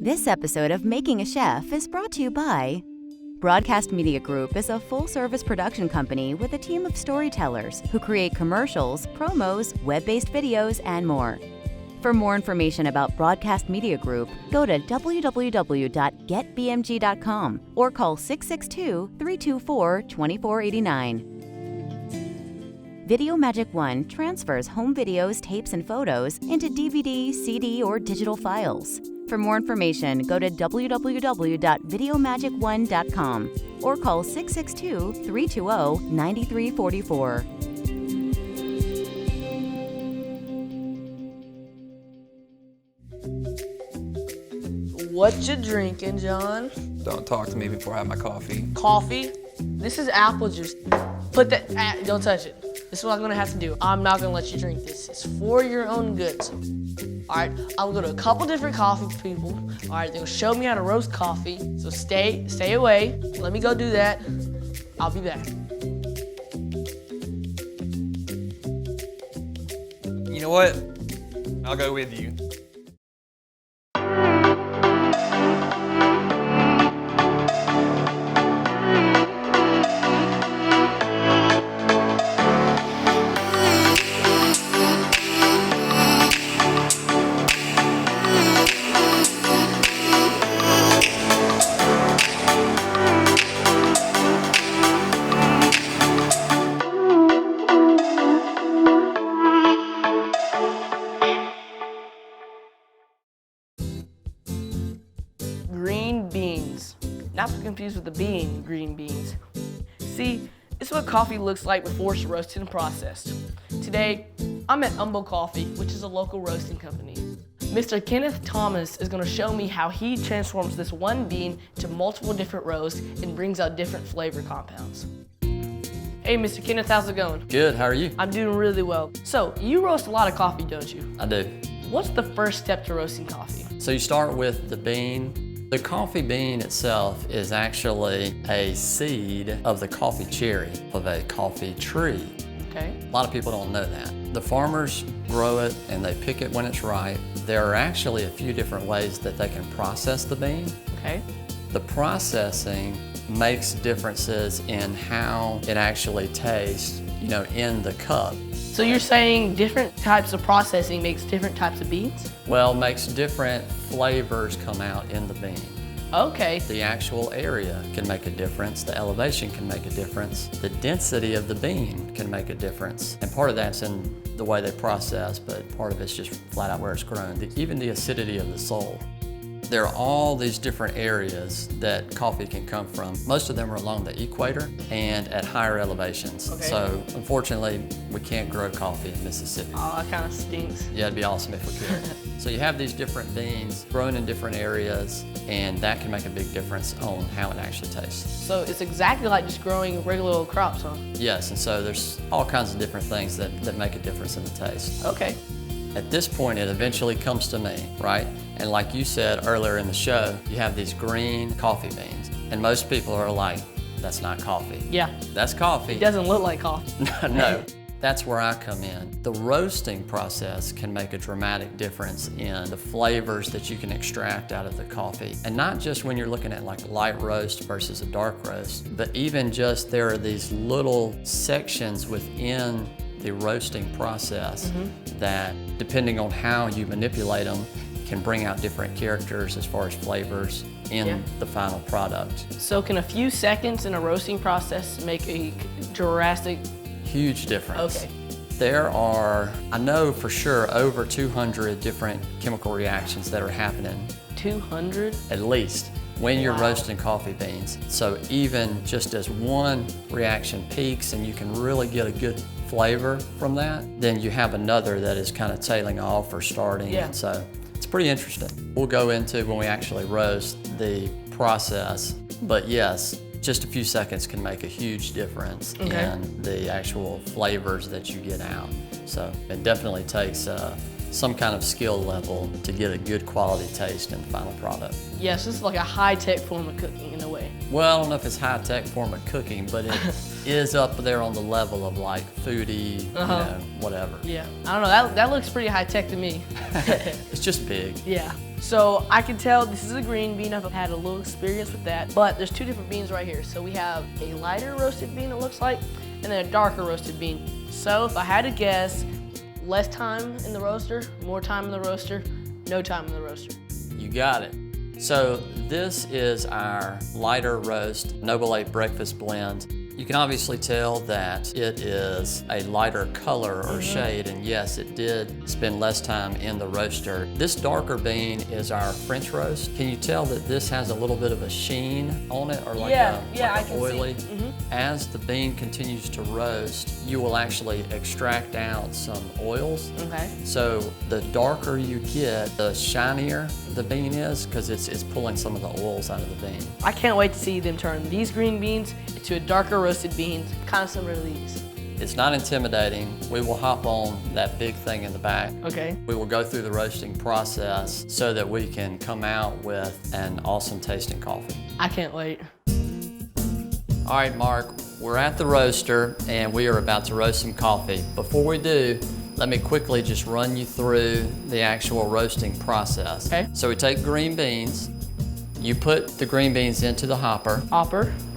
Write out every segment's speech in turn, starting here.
This episode of Making a Chef is brought to you by Broadcast Media Group is a full-service production company with a team of storytellers who create commercials, promos, web-based videos, and more. For more information about Broadcast Media Group, go to www.getbmg.com or call 662-324-2489. Video Magic 1 transfers home videos, tapes, and photos into DVD, CD, or digital files. For more information, go to www.videomagic1.com or call 662-320-9344. What you drinking, John? Don't talk to me before I have my coffee. Coffee? This is apple juice. Put that, don't touch it. This is what I'm gonna have to do. I'm not gonna let you drink this. It's for your own good. So, all right, I'm gonna go to a couple different coffee people. All right, they're gonna show me how to roast coffee. So stay away. Let me go do that. I'll be back. You know what? I'll go with you. Green beans. Not to confuse with the bean, green beans. See, this is what coffee looks like before it's roasted and processed. Today, I'm at Umble Coffee, which is a local roasting company. Mr. Kenneth Thomas is gonna show me how he transforms this one bean to multiple different roasts and brings out different flavor compounds. Hey, Mr. Kenneth, how's it going? Good, how are you? I'm doing really well. So, you roast a lot of coffee, don't you? I do. What's the first step to roasting coffee? So you start with the bean. The coffee bean itself is actually a seed of the coffee cherry, of a coffee tree. Okay. A lot of people don't know that. The farmers grow it and they pick it when it's ripe. There are actually a few different ways that they can process the bean. Okay. The processing makes differences in how it actually tastes, in the cup. So you're saying different types of processing makes different types of beans? Well, makes different flavors come out in the bean. Okay. The actual area can make a difference, the elevation can make a difference, the density of the bean can make a difference. And part of that's in the way they process, but part of it's just flat out where it's grown. Even the acidity of the soil. There are all these different areas that coffee can come from. Most of them are along the equator and at higher elevations. Okay. So unfortunately, we can't grow coffee in Mississippi. Oh, that kind of stinks. Yeah, it'd be awesome if we could. So you have these different beans grown in different areas, and that can make a big difference on how it actually tastes. So it's exactly like just growing regular old crops, huh? Yes, and so there's all kinds of different things that make a difference in the taste. Okay. At this point, it eventually comes to me, right? And like you said earlier in the show, you have these green coffee beans. And most people are like, that's not coffee. Yeah. That's coffee. It doesn't look like coffee. No, that's where I come in. The roasting process can make a dramatic difference in the flavors that you can extract out of the coffee. And not just when you're looking at like light roast versus a dark roast, but even just there are these little sections within the roasting process that, depending on how you manipulate them, can bring out different characters as far as flavors in the final product. So can a few seconds in a roasting process make a drastic... Huge difference. Okay. There are, I know for sure, over 200 different chemical reactions that are happening. 200? At least, when you're Wow. roasting coffee beans. So even just as one reaction peaks and you can really get a good flavor from that, then you have another that is kind of tailing off or starting. Yeah. And so it's pretty interesting. We'll go into when we actually roast the process, but yes, just a few seconds can make a huge difference in the actual flavors that you get out. So it definitely takes some kind of skill level to get a good quality taste in the final product. Yes, this is like a high-tech form of cooking in a way. Well, I don't know if it's high-tech form of cooking, but it is up there on the level of like foodie, you know, whatever. Yeah, I don't know, that looks pretty high-tech to me. It's just big. Yeah. So I can tell this is a green bean. I've had a little experience with that, but there's two different beans right here. So we have a lighter roasted bean, it looks like, and then a darker roasted bean. So if I had to guess, less time in the roaster, more time in the roaster, no time in the roaster. You got it. So this is our lighter roast Noble 8 breakfast blend. You can obviously tell that it is a lighter color or shade, and yes, it did spend less time in the roaster. This darker bean is our French roast. Can you tell that this has a little bit of a sheen on it, or like I a can oily? see. As the bean continues to roast, you will actually extract out some oils. Okay. So the darker you get, the shinier the bean is, because it's pulling some of the oils out of the bean. I can't wait to see them turn these green beans into a darker roasted beans, kind of similar to these. It's not intimidating. We will hop on that big thing in the back. Okay. We will go through the roasting process so that we can come out with an awesome tasting coffee. I can't wait. All right, Mark, we're at the roaster and we are about to roast some coffee. Before we do, let me quickly just run you through the actual roasting process. Okay. So we take green beans, you put the green beans into the hopper,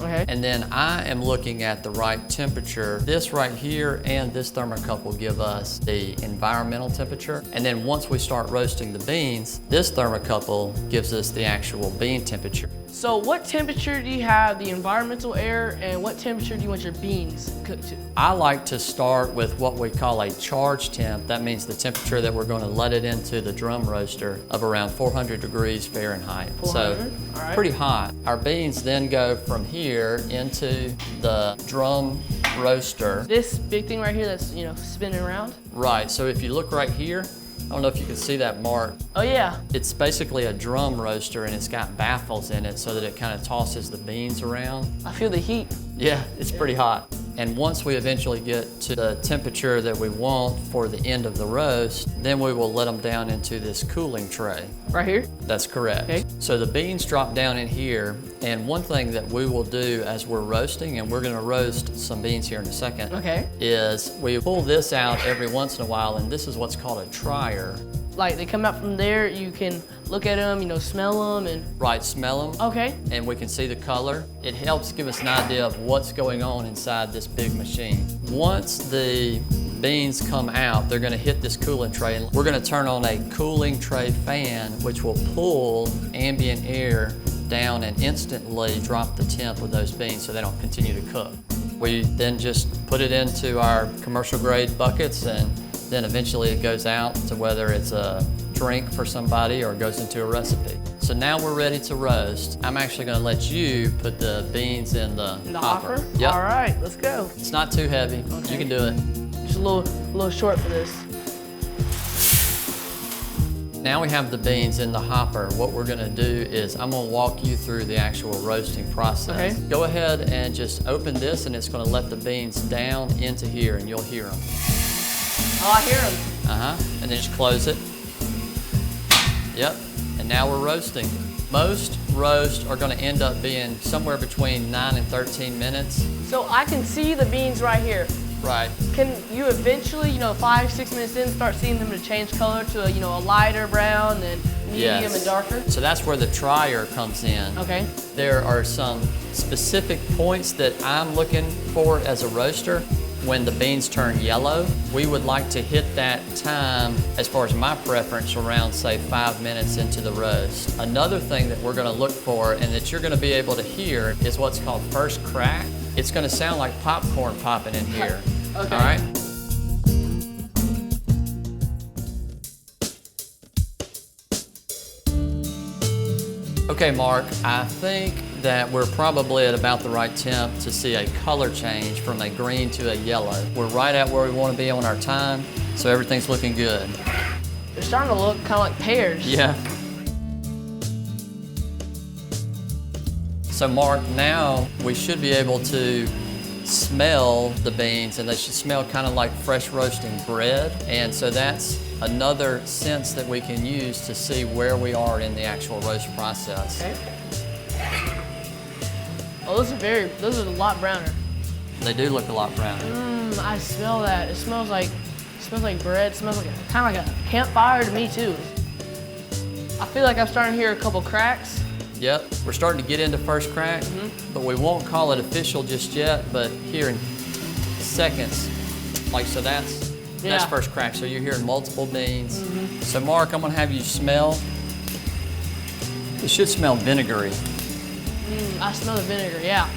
Okay. and then I am looking at the right temperature. This right here and this thermocup will give us the environmental temperature. And then once we start roasting the beans, this thermocouple gives us the actual bean temperature. So what temperature do you have the environmental air, and what temperature do you want your beans cooked to? I like to start with what we call a charge temp. That means the temperature that we're going to let it into the drum roaster of around 400 degrees Fahrenheit. 400? So all right. Pretty hot. Our beans then go from here into the drum roaster. This big thing right here that's, you know, spinning around? Right, so if you look right here, I don't know if you can see that mark. Oh yeah. It's basically a drum roaster and it's got baffles in it so that it kind of tosses the beans around. I feel the heat. Yeah, it's pretty hot. And once we eventually get to the temperature that we want for the end of the roast, then we will let them down into this cooling tray. Right here? That's correct. Okay. So the beans drop down in here, and one thing that we will do as we're roasting, and we're gonna roast some beans here in a second, Okay. is we pull this out every once in a while, and this is what's called a trier. Like they come out from there, you can look at them, you know, smell them, and Right, smell them. okay. And we can see the color. It helps give us an idea of what's going on inside this big machine. Once the beans come out, they're gonna hit this cooling tray, and we're gonna turn on a cooling tray fan, which will pull ambient air down and instantly drop the temp of those beans so they don't continue to cook. We then just put it into our commercial grade buckets, and then eventually it goes out to whether it's a drink for somebody or it goes into a recipe. So now we're ready to roast. I'm actually gonna let you put the beans in the hopper. Yep. All right, let's go. It's not too heavy. Okay. You can do it. Just a little short for this. Now we have the beans in the hopper. What we're gonna do is I'm gonna walk you through the actual roasting process. Okay. Go ahead and just open this, and it's gonna let the beans down into here, and you'll hear them. Oh, I hear them. And then just close it. Yep, and now we're roasting. Most roasts are gonna end up being somewhere between 9 and 13 minutes. So I can see the beans right here. Right. Can you eventually, you know, 5-6 minutes in, start seeing them to change color to a, you know, a lighter brown, then medium Yes. and darker? So that's where the trier comes in. Okay. There are some specific points that I'm looking for as a roaster. When the beans turn yellow, we would like to hit that time, as far as my preference, around say 5 minutes into the roast. Another thing that we're gonna look for and that you're gonna be able to hear is what's called first crack. It's gonna sound like popcorn popping in here. Okay. All right? Okay, Mark, I think that we're probably at about the right temp to see a color change from a green to a yellow. We're right at where we want to be on our time, so everything's looking good. They're starting to look kind of like pears. Yeah. So Mark, now we should be able to smell the beans, and they should smell kind of like fresh roasting bread. And so that's another sense that we can use to see where we are in the actual roast process. Okay. Oh, those are a lot browner. They do look a lot browner. I smell that. It smells like bread. It smells like kind of like a campfire to me too. I feel like I'm starting to hear a couple cracks. Yep, we're starting to get into first crack, but we won't call it official just yet, but here in seconds, like so that's first crack. So you're hearing multiple beans. So Mark, I'm gonna have you smell. It should smell vinegary. I smell the vinegar, yeah.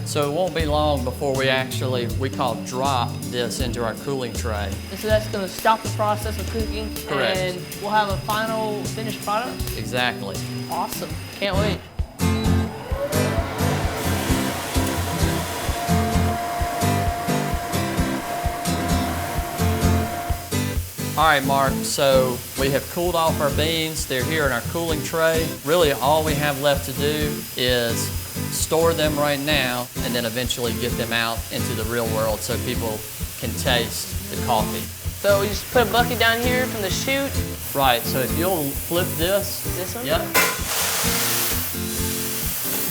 So it won't be long before we call drop this into our cooling tray. And so that's gonna stop the process of cooking. Correct. And we'll have a final finished product. Exactly. Awesome, can't wait. All right, Mark, so we have cooled off our beans. They're here in our cooling tray. Really, all we have left to do is store them right now and then eventually get them out into the real world so people can taste the coffee. So we just put a bucket down here from the chute. Right, so if you'll flip this. This one? Yep.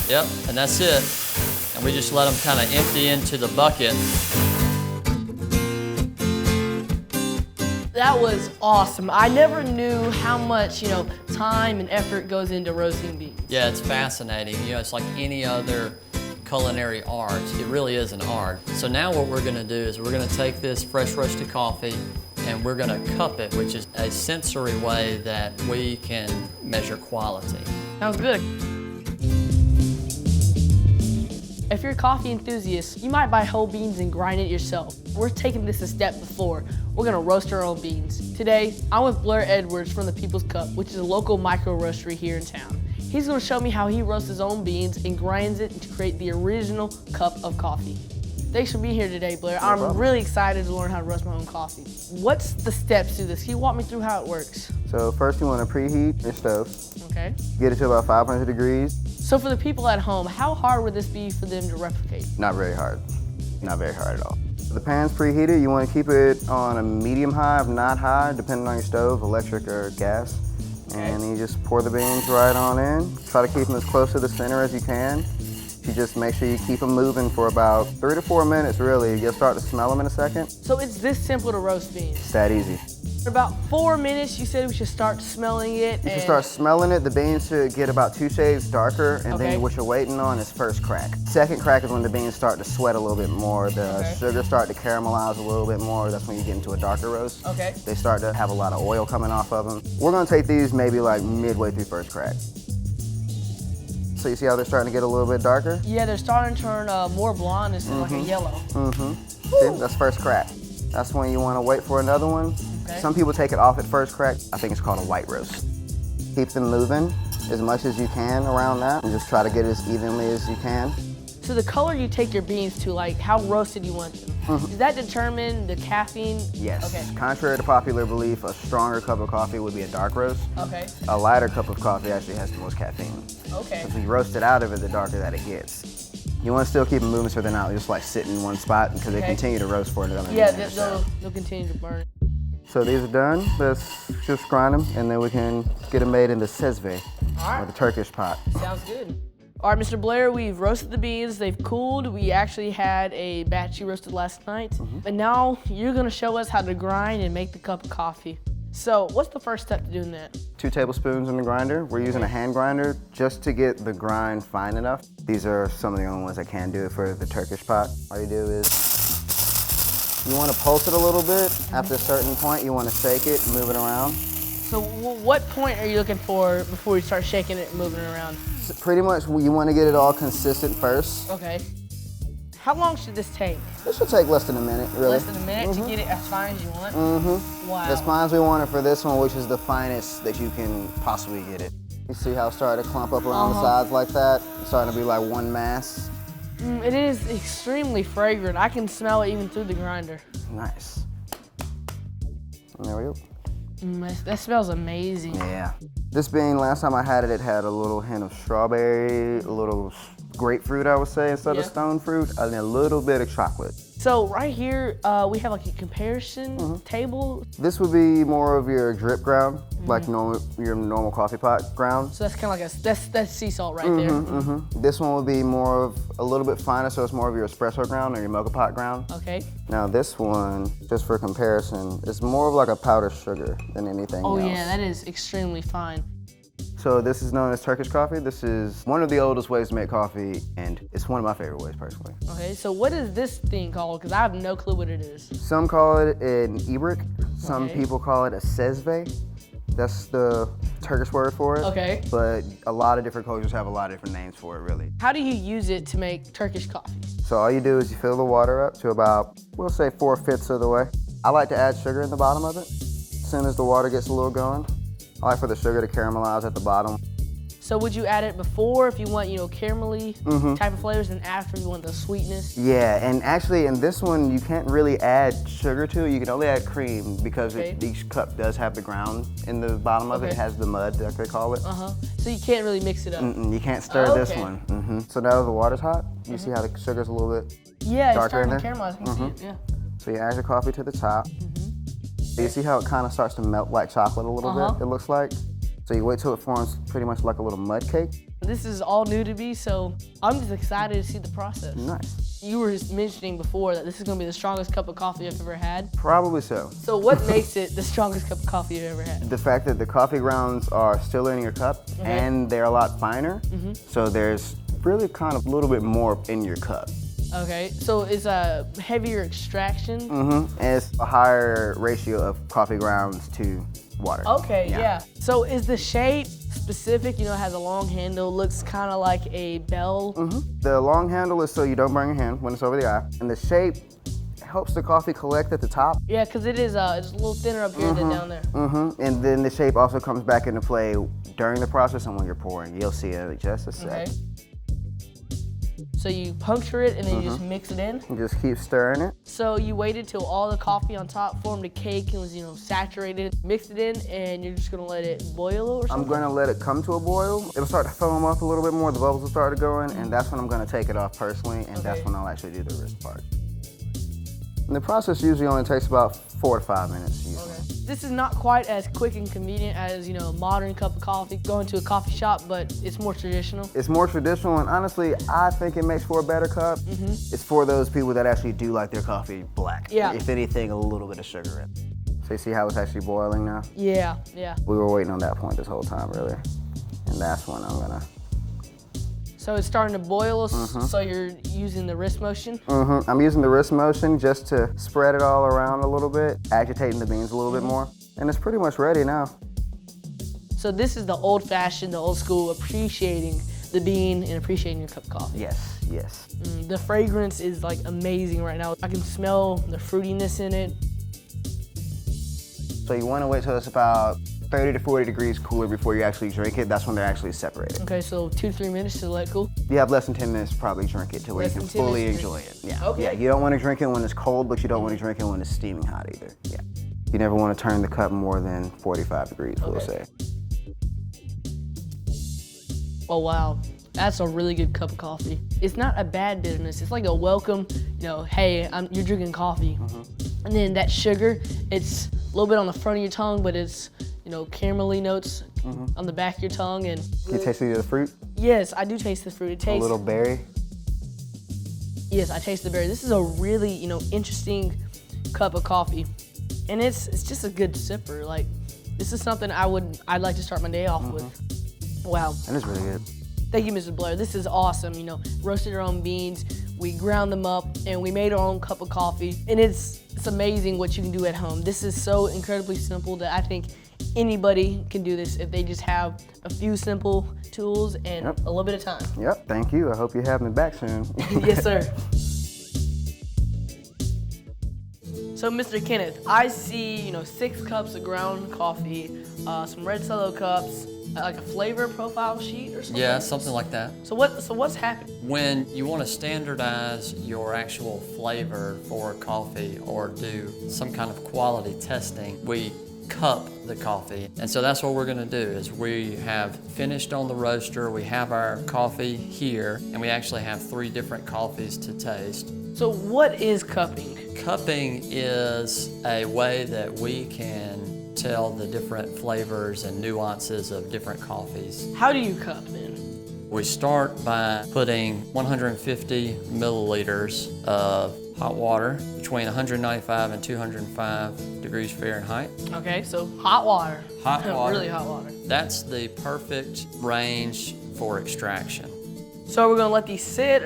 Yep, and that's it. And we just let them kind of empty into the bucket. That was awesome. I never knew how much, time and effort goes into roasting beans. Yeah, it's fascinating. It's like any other culinary art. It really is an art. So now what we're gonna do is we're gonna take this fresh roasted coffee and we're gonna cup it, which is a sensory way that we can measure quality. Sounds good. If you're a coffee enthusiast, you might buy whole beans and grind it yourself. We're taking this a step before. We're gonna roast our own beans. Today, I'm with Blair Edwards from the People's Cup, which is a local micro-roastery here in town. He's gonna show me how he roasts his own beans and grinds it to create the original cup of coffee. Thanks for being here today, Blair. I'm really excited to learn how to roast my own coffee. What's the steps to this? Can you walk me through how it works? So first you want to preheat your stove. Okay. Get it to about 500 degrees. So for the people at home, how hard would this be for them to replicate? Not very hard. Not very hard at all. The pan's preheated. You want to keep it on a medium high, if not high, depending on your stove, electric or gas. And you just pour the beans right on in. Try to keep them as close to the center as you can. You just make sure you keep them moving for about 3 to 4 minutes, really. You'll start to smell them in a second. So it's this simple to roast beans? It's that easy. For about 4 minutes, you said we should start smelling it. You should start smelling it. The beans should get about 2 shades darker, and Okay. then what you're waiting on is first crack. Second crack is when the beans start to sweat a little bit more. The sugar start to caramelize a little bit more. That's when you get into a darker roast. Okay. They start to have a lot of oil coming off of them. We're gonna take these maybe like midway through first crack. So you see how they're starting to get a little bit darker? Yeah, they're starting to turn more blonde instead of like a yellow. See, that's first crack. That's when you wanna wait for another one. Okay. Some people take it off at first crack. I think it's called a white roast. Keep them moving as much as you can around that and just try to get it as evenly as you can. So the color you take your beans to, like how roasted you want them, does that determine the caffeine? Yes. Okay. Contrary to popular belief, a stronger cup of coffee would be a dark roast. Okay. A lighter cup of coffee actually has the most caffeine. Okay. If you roast it out of it, the darker that it gets. You want to still keep them moving so they're not just like sitting in one spot because they continue to roast for another Yeah, minute or so. they'll continue to burn. So these are done. Let's just grind them and then we can get them made in the sezve, or the Turkish pot. Sounds good. All right, Mr. Blair, we've roasted the beans. They've cooled. We actually had a batch you roasted last night. And now you're gonna show us how to grind and make the cup of coffee. So what's the first step to doing that? 2 tablespoons in the grinder. We're using a hand grinder just to get the grind fine enough. These are some of the only ones I can do for the Turkish pot. All you do is, you want to pulse it a little bit. After a certain point, you want to shake it, move it around. So what point are you looking for before you start shaking it and moving it around? So pretty much, you want to get it all consistent first. Okay. How long should this take? This should take less than a minute, really. Less than a minute to get it as fine as you want? Wow. As fine as we want it for this one, which is the finest that you can possibly get it. You see how it started to clump up around the sides like that? It's starting to be like one mass. It is extremely fragrant. I can smell it even through the grinder. Nice. And there we go. That smells amazing. Yeah. This bean, last time I had it, it had a little hint of strawberry, a little grapefruit, I would say, instead of stone fruit, and a little bit of chocolate. So right here, we have like a comparison table. This would be more of your drip ground, like your normal coffee pot ground. So that's kind of like that's sea salt right there. This one would be more of a little bit finer, so it's more of your espresso ground or your mocha pot ground. Okay. Now this one, just for comparison, is more of like a powdered sugar than anything else. Oh yeah, that is extremely fine. So this is known as Turkish coffee. This is one of the oldest ways to make coffee, and it's one of my favorite ways, personally. Okay, so what is this thing called? Because I have no clue what it is. Some call it an ibrik. Some people call it a sezve. That's the Turkish word for it. Okay. But a lot of different cultures have a lot of different names for it, really. How do you use it to make Turkish coffee? So all you do is you fill the water up to about, we'll say 4/5 of the way. I like to add sugar in the bottom of it. As soon as the water gets a little going, I like for the sugar to caramelize at the bottom. So would you add it before if you want, caramelly type of flavors, and after if you want the sweetness? Yeah, and actually in this one, you can't really add sugar to it. You can only add cream because each cup does have the ground in the bottom of it. It has the mud, like they call it. So you can't really mix it up? You can't stir this one. So now the water's hot. You see how the sugar's a little bit darker in there? It's starting to caramelize. I can see it, So you add your coffee to the top. You see how it kind of starts to melt like chocolate a little bit, it looks like? So you wait till it forms pretty much like a little mud cake. This is all new to me, so I'm just excited to see the process. Nice. You were mentioning before that this is going to be the strongest cup of coffee I've ever had. Probably so. So what makes it the strongest cup of coffee you've ever had? The fact that the coffee grounds are still in your cup and they're a lot finer, so there's really kind of a little bit more in your cup. Okay, so it's a heavier extraction? And it's a higher ratio of coffee grounds to water. Okay, yeah. So is the shape specific? It has a long handle, looks kind of like a bell. The long handle is so you don't burn your hand when it's over the eye, and the shape helps the coffee collect at the top. Yeah, because it's a little thinner up here than down there. And then the shape also comes back into play during the process and when you're pouring. You'll see it in just a sec. Okay. So you puncture it and then you just mix it in? You just keep stirring it. So you waited till all the coffee on top formed a cake and was, saturated, mixed it in, and you're just gonna let it boil or something? I'm gonna let it come to a boil. It'll start to foam up a little bit more, the bubbles will start going, and that's when I'm gonna take it off personally, and that's when I'll actually do the wrist part. And the process usually only takes about 4 to 5 minutes usually. This is not quite as quick and convenient as, a modern cup of coffee, going to a coffee shop, but it's more traditional. It's more traditional, and honestly, I think it makes for a better cup. It's for those people that actually do like their coffee black. Yeah. If anything, a little bit of sugar in it. So you see how it's actually boiling now? Yeah. We were waiting on that point this whole time, really. And that's when I'm gonna... So it's starting to boil, so you're using the wrist motion? I'm using the wrist motion just to spread it all around a little bit, agitating the beans a little bit more. And it's pretty much ready now. So this is the old-fashioned, the old school, appreciating the bean and appreciating your cup of coffee. Yes. The fragrance is like amazing right now. I can smell the fruitiness in it. So you want to wait till it's about 30 to 40 degrees cooler before you actually drink it. That's when they're actually separated. Okay, so 2 to 3 minutes to let it cool? You have less than 10 minutes to probably drink it to where you can fully enjoy it. Yeah, you don't want to drink it when it's cold, but you don't want to drink it when it's steaming hot either. Yeah. You never want to turn the cup more than 45 degrees, we'll say. Oh wow, that's a really good cup of coffee. It's not a bad bitterness. It's like a welcome, hey, you're drinking coffee. And then that sugar, it's a little bit on the front of your tongue, but it's, caramelly notes on the back of your tongue. And you taste any of the fruit? Yes, I do taste the fruit. It tastes a little berry? Yes, I taste the berry. This is a really, interesting cup of coffee. And it's just a good sipper. Like, this is something I'd like to start my day off with. Wow. That is really good. Thank you, Mr. Blair. This is awesome. Roasted our own beans, we ground them up, and we made our own cup of coffee. And it's amazing what you can do at home. This is so incredibly simple that I think anybody can do this if they just have a few simple tools and a little bit of time. Yep, thank you. I hope you have me back soon. Yes, sir. So, Mr. Kenneth, I see, 6 cups of ground coffee, some red solo cups, like a flavor profile sheet or something? Yeah, something like that. So what's happening? When you want to standardize your actual flavor for coffee or do some kind of quality testing, we cup the coffee. And so that's what we're gonna do is we have finished on the roaster, we have our coffee here, and we actually have 3 different coffees to taste. So what is cupping? Cupping is a way that we can tell the different flavors and nuances of different coffees. How do you cup then? We start by putting 150 milliliters of hot water between 195 and 205 degrees Fahrenheit. Okay, so hot water. Hot water. Really hot water. That's the perfect range for extraction. So we're gonna let these sit,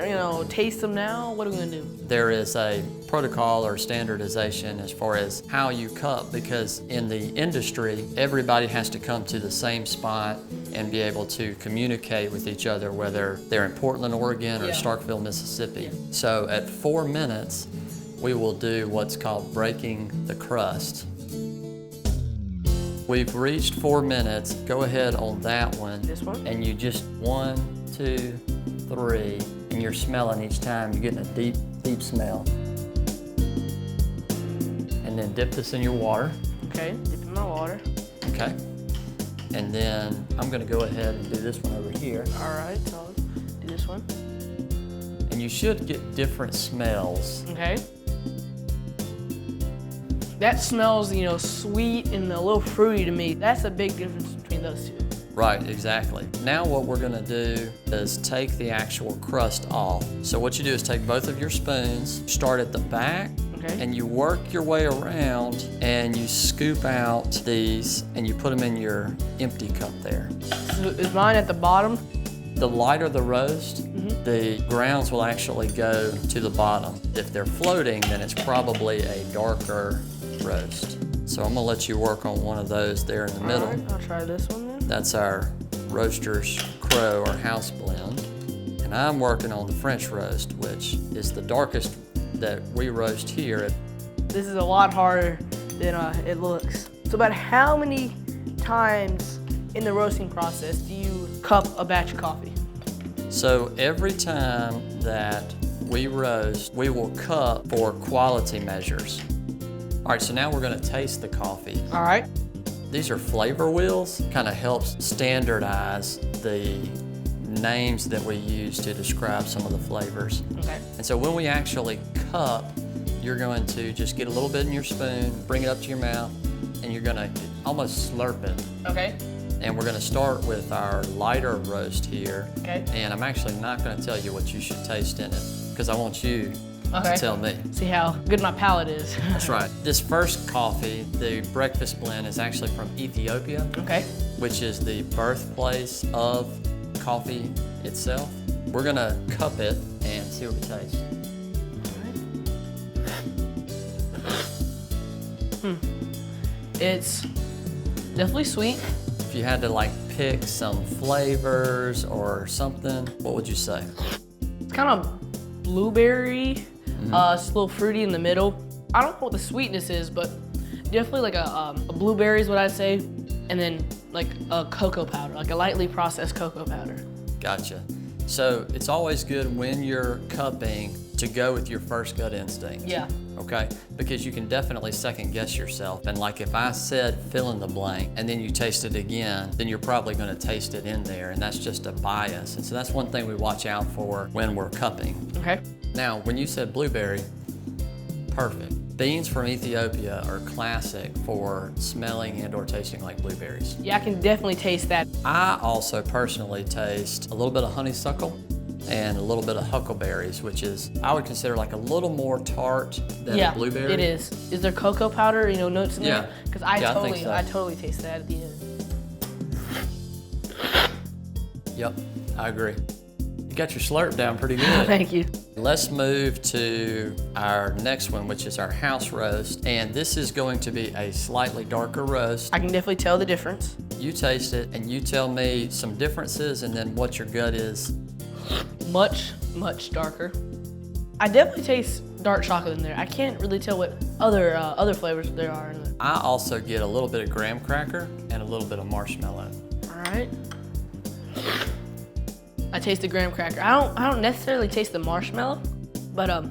taste them now? What are we gonna do? There is a protocol or standardization as far as how you cup, because in the industry, everybody has to come to the same spot and be able to communicate with each other, whether they're in Portland, Oregon or Yeah. Starkville, Mississippi. So at 4 minutes, we will do what's called breaking the crust. We've reached 4 minutes. Go ahead on that one. This one? And you just 1, 2, 3, and you're smelling each time. You're getting a deep, deep smell. And then dip this in your water. Okay, dip in my water. Okay. And then I'm gonna go ahead and do this one over here. All right, so I'll do this one. And you should get different smells. Okay. That smells, sweet and a little fruity to me. That's a big difference between those two. Right, exactly. Now what we're gonna do is take the actual crust off. So what you do is take both of your spoons, start at the back, Okay. and you work your way around and you scoop out these and you put them in your empty cup there. So is mine at the bottom? The lighter the roast, the grounds will actually go to the bottom. If they're floating, then it's probably a darker roast. So I'm gonna let you work on one of those there in the middle. All right, I'll try this one then. That's our Roaster's Crow or house blend. And I'm working on the French roast, which is the darkest that we roast here. This is a lot harder than it looks. So about how many times in the roasting process do you cup a batch of coffee? So every time that we roast, we will cup for quality measures. All right, so now we're gonna taste the coffee. All right. These are flavor wheels, kind of helps standardize the names that we use to describe some of the flavors. Okay. And so when we actually cup, you're going to just get a little bit in your spoon, bring it up to your mouth, and you're gonna almost slurp it. Okay. And we're gonna start with our lighter roast here. Okay. And I'm actually not gonna tell you what you should taste in it, because I want you Okay. to tell me. See how good my palate is. That's right. This first coffee, the breakfast blend, is actually from Ethiopia, Okay. which is the birthplace of coffee itself. We're gonna cup it and see what it tastes. It's definitely sweet. If you had to pick some flavors or something, what would you say? It's kind of blueberry. It's a little fruity in the middle. I don't know what the sweetness is, but definitely like a blueberry is what I'd say. And then like a cocoa powder, like a lightly processed cocoa powder. Gotcha. So it's always good when you're cupping to go with your first gut instinct. Yeah. Okay? Because you can definitely second guess yourself. And if I said fill in the blank and then you taste it again, then you're probably gonna taste it in there, and that's just a bias. And so that's one thing we watch out for when we're cupping. Okay. Now, when you said blueberry, perfect. Beans from Ethiopia are classic for smelling and or tasting like blueberries. Yeah, I can definitely taste that. I also personally taste a little bit of honeysuckle and a little bit of huckleberries, which is, I would consider a little more tart than a blueberry. It is. Is there cocoa powder, notes in Yeah. there? Because I think so. totally taste that at the end. Yep, I agree. You got your slurp down pretty good. Thank you. Let's move to our next one, which is our house roast. And this is going to be a slightly darker roast. I can definitely tell the difference. You taste it and you tell me some differences and then what your gut is. Much, much darker. I definitely taste dark chocolate in there. I can't really tell what other flavors there are in it. I also get a little bit of graham cracker and a little bit of marshmallow. All right. I taste the graham cracker. I don't necessarily taste the marshmallow, but I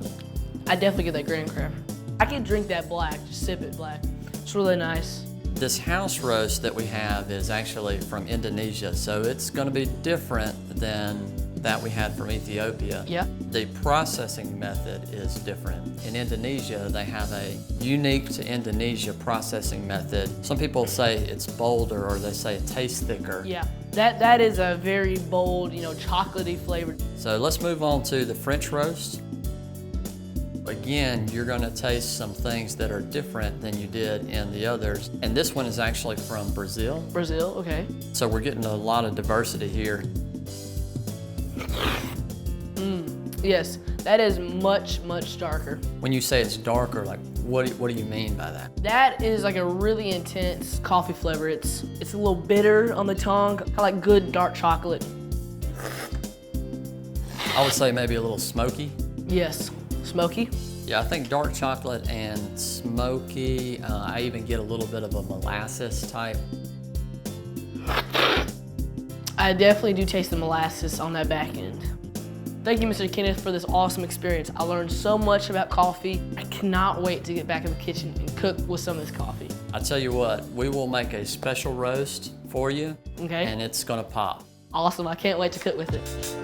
definitely get that graham cracker. I can drink that black, just sip it black. It's really nice. This house roast that we have is actually from Indonesia, so it's going to be different than that we had from Ethiopia. Yeah. The processing method is different. In Indonesia, they have a unique to Indonesia processing method. Some people say it's bolder, or they say it tastes thicker. Yeah, that is a very bold, chocolatey flavor. So let's move on to the French roast. Again, you're gonna taste some things that are different than you did in the others. And this one is actually from Brazil. Brazil, okay. So we're getting a lot of diversity here. Yes, that is much, much darker. When you say it's darker, like what do you mean by that? That is like a really intense coffee flavor. It's a little bitter on the tongue, kind of like good dark chocolate. I would say maybe a little smoky. Yes, smoky. Yeah, I think dark chocolate and smoky. I even get a little bit of a molasses type. I definitely do taste the molasses on that back end. Thank you, Mr. Kenneth, for this awesome experience. I learned so much about coffee. I cannot wait to get back in the kitchen and cook with some of this coffee. I tell you what, we will make a special roast for you, Okay. and it's gonna pop. Awesome, I can't wait to cook with it.